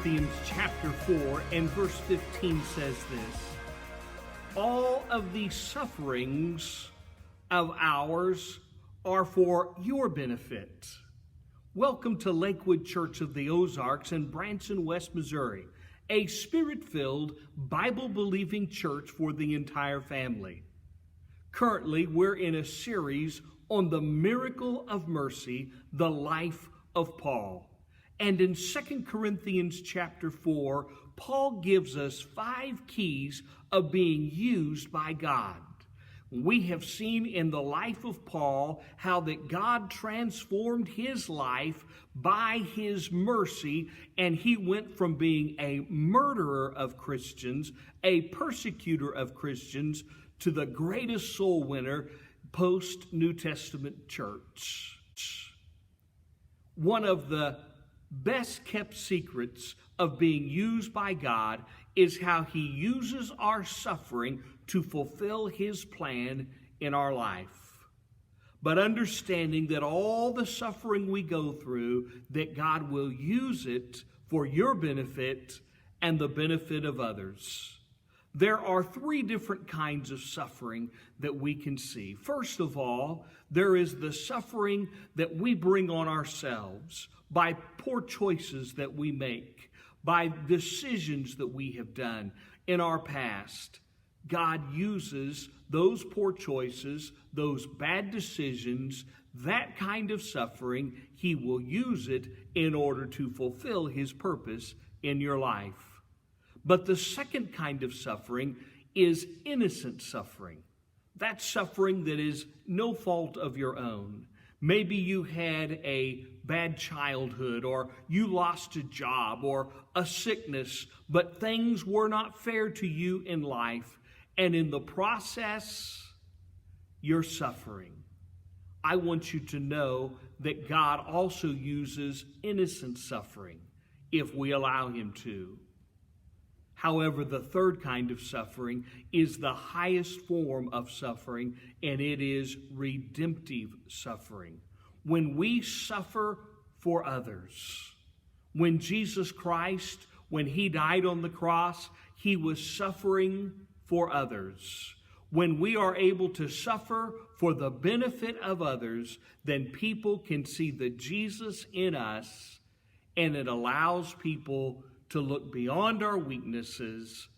Corinthians chapter 4 and verse 15 says this: all of these sufferings of ours are for your benefit. Welcome to Lakewood Church of the Ozarks in Branson, West Missouri, a spirit-filled, Bible-believing church for the entire family. Currently, we're in a series on the miracle of mercy, the life of Paul. And in 2 Corinthians chapter 4, Paul gives us 5 keys of being used by God. We have seen in the life of Paul how that God transformed his life by his mercy, and he went from being a murderer of Christians, a persecutor of Christians, to the greatest soul winner post-New Testament church. One of the best kept secrets of being used by God is how he uses our suffering to fulfill his plan in our life. But understanding that all the suffering we go through, that God will use it for your benefit and the benefit of others. There are 3 different kinds of suffering that we can see. First of all, there is the suffering that we bring on ourselves by poor choices that we make, by decisions that we have done in our past. God uses those poor choices, those bad decisions, that kind of suffering. He will use it in order to fulfill his purpose in your life. But the second kind of suffering is innocent suffering. That's suffering that is no fault of your own. Maybe you had a bad childhood, or you lost a job, or a sickness, but things were not fair to you in life, and in the process, you're suffering. I want you to know that God also uses innocent suffering if we allow him to. However, the third kind of suffering is the highest form of suffering, and it is redemptive suffering. When we suffer for others, when Jesus Christ, when he died on the cross, he was suffering for others. When we are able to suffer for the benefit of others, then people can see the Jesus in us, and it allows people to look beyond our weaknesses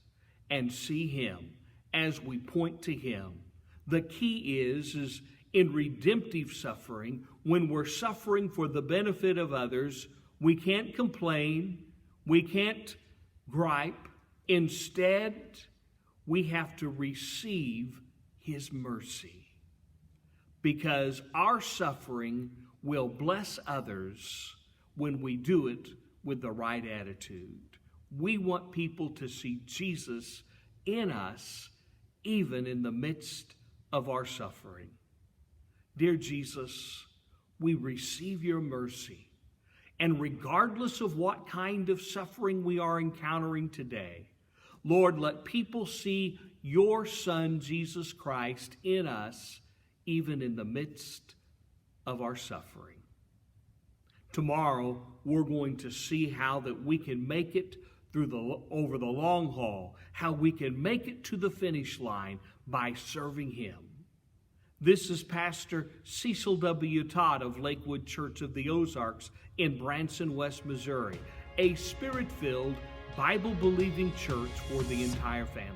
and see him as we point to him. The key is in redemptive suffering, when we're suffering for the benefit of others, we can't complain, we can't gripe. Instead, we have to receive his mercy, because our suffering will bless others when we do it with the right attitude. We want people to see Jesus in us, even in the midst of our suffering. Dear Jesus, we receive your mercy. And regardless of what kind of suffering we are encountering today, Lord, let people see your Son, Jesus Christ, in us, even in the midst of our suffering. Tomorrow, we're going to see how that we can make it over the long haul, how we can make it to the finish line by serving him. This is Pastor Cecil W. Todd of Lakewood Church of the Ozarks in Branson, West Missouri, a spirit-filled, Bible-believing church for the entire family.